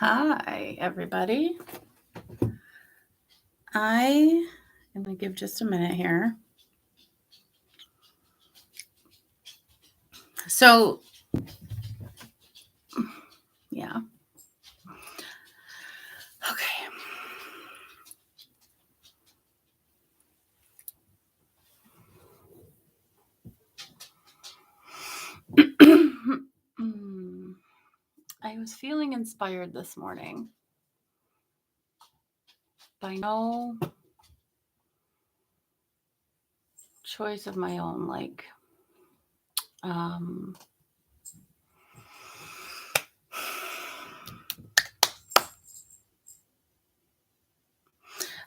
Hi, everybody. I am going to give just a minute here. So, yeah. Okay. I was feeling inspired this morning by no choice of my own. Um,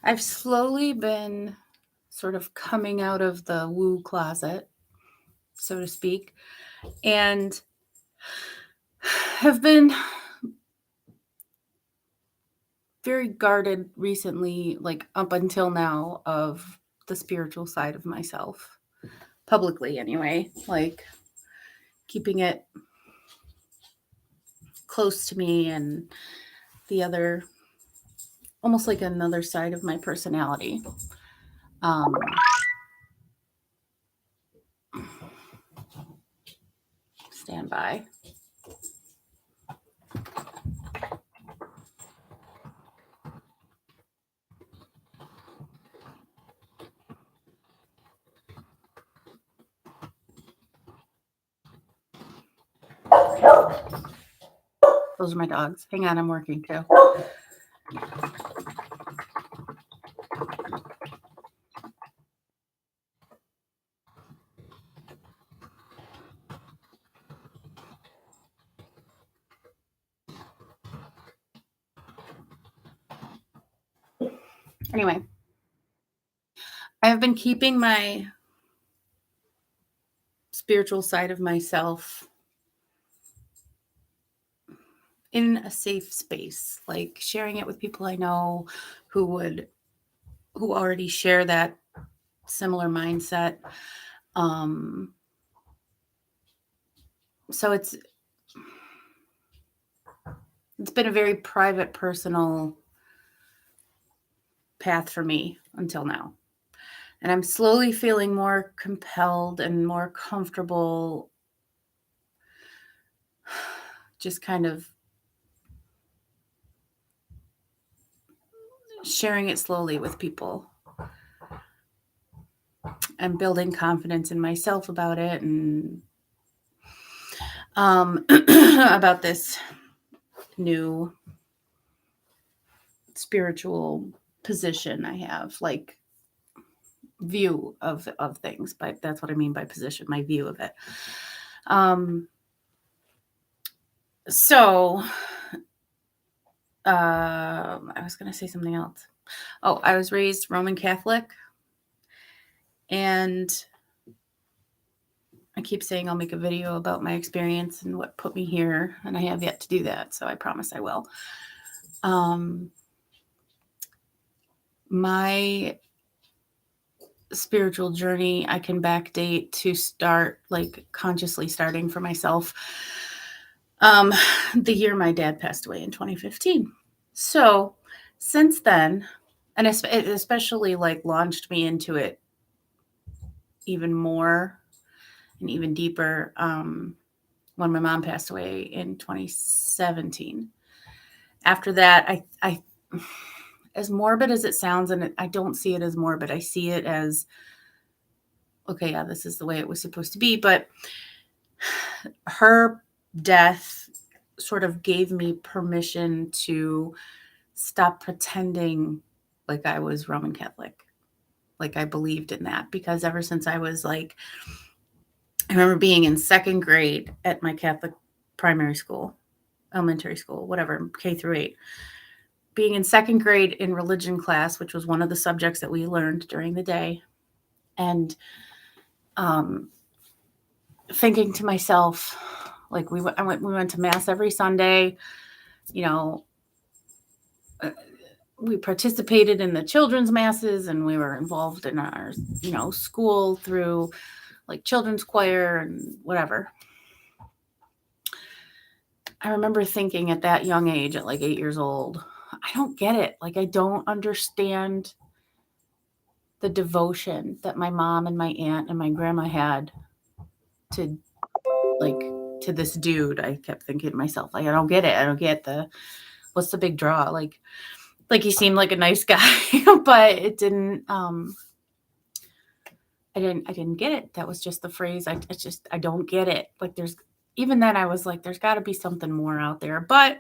I've slowly been sort of coming out of the woo closet, so to speak, and have been very guarded recently, like up until now, of the spiritual side of myself, publicly anyway, like keeping it close to me and the other, almost like another side of my personality. Um, Stand by. Those are my dogs. Hang on, I'm working too. Anyway, I have been keeping my spiritual side of myself in a safe space, like sharing it with people I know who already share that similar mindset. Um, so it's been a very private, personal path for me until now. And I'm slowly feeling more compelled and more comfortable just kind of sharing it slowly with people and building confidence in myself about it and about this new spiritual position I have, like view of things. But that's what I mean by position, my view of it. So I was going to say something else. Oh, I was raised Roman Catholic, and I keep saying I'll make a video about my experience and what put me here, and I have yet to do that, so I promise I will. My spiritual journey, I can backdate to start, like, consciously starting for myself, the year my dad passed away in 2015. So since then, and it especially like launched me into it even more and even deeper, when my mom passed away in 2017. After that, I as morbid as it sounds, and I don't see it as morbid, I see it as, okay, yeah, this is the way it was supposed to be. But her death sort of gave me permission to stop pretending like I was Roman Catholic, like I believed in that. Because ever since I was like, I remember being in second grade at my Catholic primary school, elementary school, whatever, K through 8, being in second grade in religion class, which was one of the subjects that we learned during the day, and um, thinking to myself, like we went to mass every Sunday, you know, we participated in the children's masses, and we were involved in our, school through like children's choir and whatever. I remember thinking at that young age, at like 8 years old, I don't get it. Like, I don't understand the devotion that my mom and my aunt and my grandma had to, like, to this dude. I kept thinking to myself, like, I don't get it. I don't get what's the big draw? Like he seemed like a nice guy, but it didn't, I didn't get it. That was just the phrase. I don't get it. Like, even then I was like, there's got to be something more out there. But,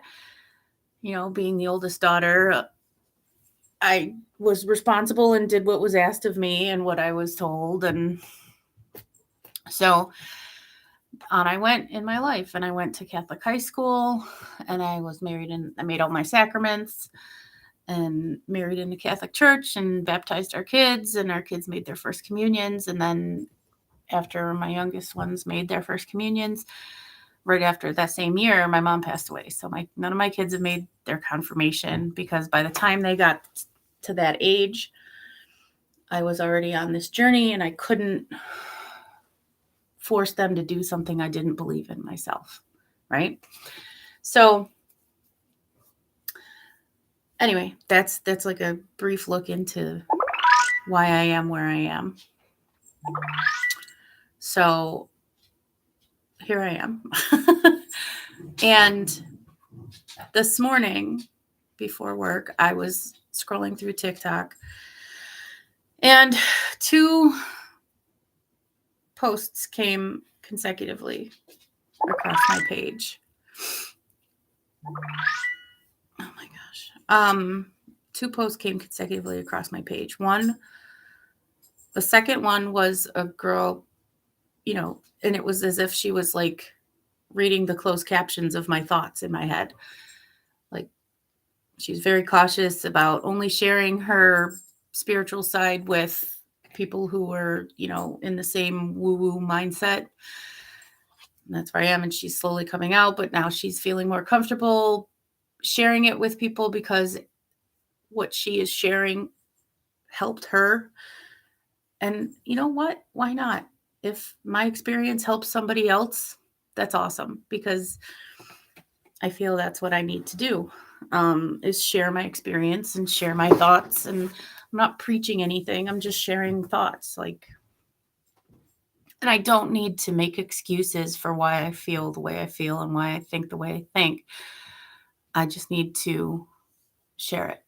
being the oldest daughter, I was responsible and did what was asked of me and what I was told. And so on I went in my life, and I went to Catholic high school, and I was married, and I made all my sacraments and married in the Catholic church and baptized our kids, and our kids made their first communions. And then after my youngest ones made their first communions, right after that same year, my mom passed away. So none of my kids have made their confirmation, because by the time they got to that age, I was already on this journey, and I couldn't force them to do something I didn't believe in myself, right? So anyway, that's like a brief look into why I am where I am. So here I am. And this morning before work, I was scrolling through TikTok, and 2 posts came consecutively across my page. Oh my gosh. 2 posts came consecutively across my page. The second one was a girl, and it was as if she was like reading the closed captions of my thoughts in my head. Like, she's very cautious about only sharing her spiritual side with people who were, in the same woo-woo mindset. And that's where I am. And she's slowly coming out, but now she's feeling more comfortable sharing it with people, because what she is sharing helped her. And you know what? Why not? If my experience helps somebody else, that's awesome, because I feel that's what I need to do, is share my experience and share my thoughts. And I'm not preaching anything. I'm just sharing thoughts. And I don't need to make excuses for why I feel the way I feel and why I think the way I think. I just need to share it.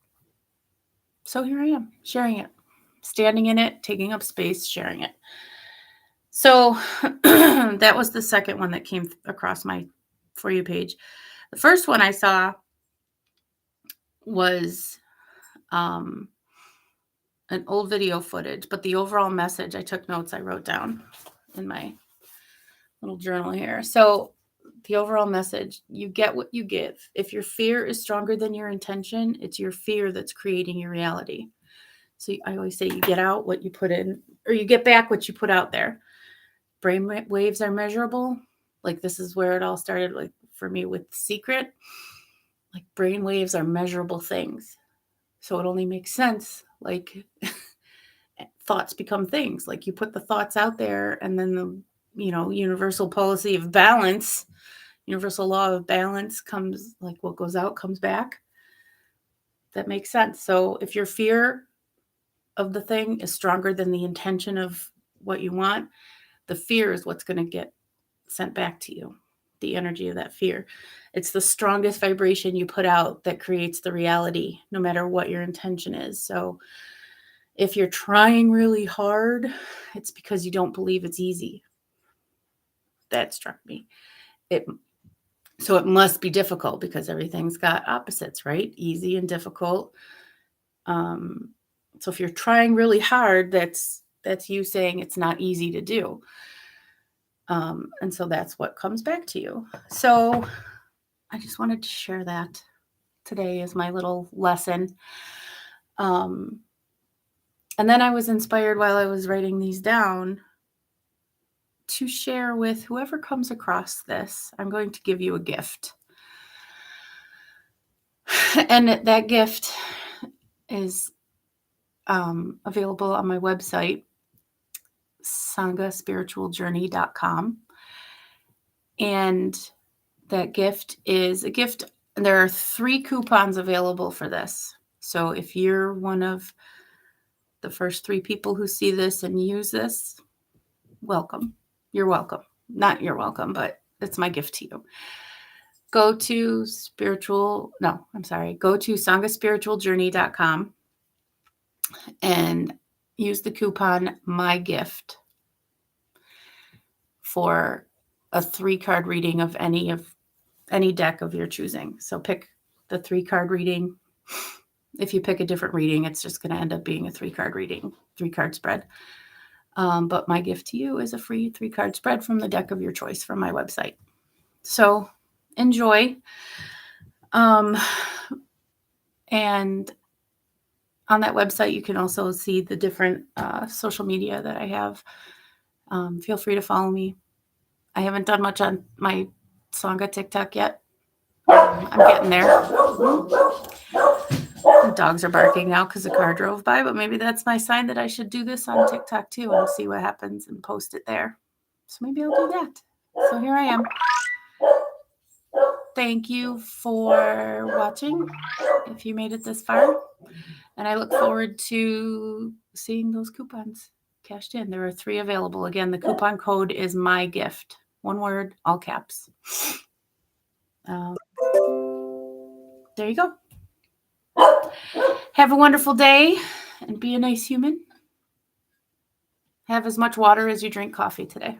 So here I am, sharing it, standing in it, taking up space, sharing it. So that was the second one that came across my For You page. The first one I saw was an old video footage, but the overall message, I took notes, I wrote down in my little journal here. So the overall message, you get what you give. If your fear is stronger than your intention, it's your fear that's creating your reality. So I always say you get out what you put in, or you get back what you put out there. Brain waves are measurable. Like, this is where it all started, like for me with Secret. Like, brain waves are measurable things. So it only makes sense. Like, thoughts become things. Like, you put the thoughts out there, and then the universal policy of balance, universal law of balance comes, like what goes out comes back. That makes sense. So if your fear of the thing is stronger than the intention of what you want, the fear is what's going to get sent back to you. The energy of that fear. It's the strongest vibration you put out that creates the reality, no matter what your intention is. So if you're trying really hard, it's because you don't believe it's easy. That struck me. So it must be difficult, because everything's got opposites, right? Easy and difficult. So if you're trying really hard, that's you saying it's not easy to do. And so that's what comes back to you. So I just wanted to share that today as my little lesson. And then I was inspired while I was writing these down to share with whoever comes across this. I'm going to give you a gift. And that gift is available on my website, sangaspiritualjourney.com. And that gift is a gift. There are 3 coupons available for this. So if you're one of the first 3 people who see this and use this, welcome. You're welcome. Not you're welcome, but it's my gift to you. Go to sangaspiritualjourney.com and use the coupon MyGift for a 3-card reading of any deck of your choosing. So pick the 3-card reading. If you pick a different reading, it's just going to end up being a 3-card reading, 3-card spread. But my gift to you is a free 3-card spread from the deck of your choice from my website. So enjoy. And on that website, you can also see the different social media that I have. Feel free to follow me. I haven't done much on my Sangha TikTok yet. I'm getting there. The dogs are barking now because the car drove by, but maybe that's my sign that I should do this on TikTok too and see what happens and post it there. So maybe I'll do that. So here I am. Thank you for watching, if you made it this far. And I look forward to seeing those coupons cashed in. There are 3 available. Again, the coupon code is MyGift. One word, all caps. There you go. Have a wonderful day and be a nice human. Have as much water as you drink coffee today.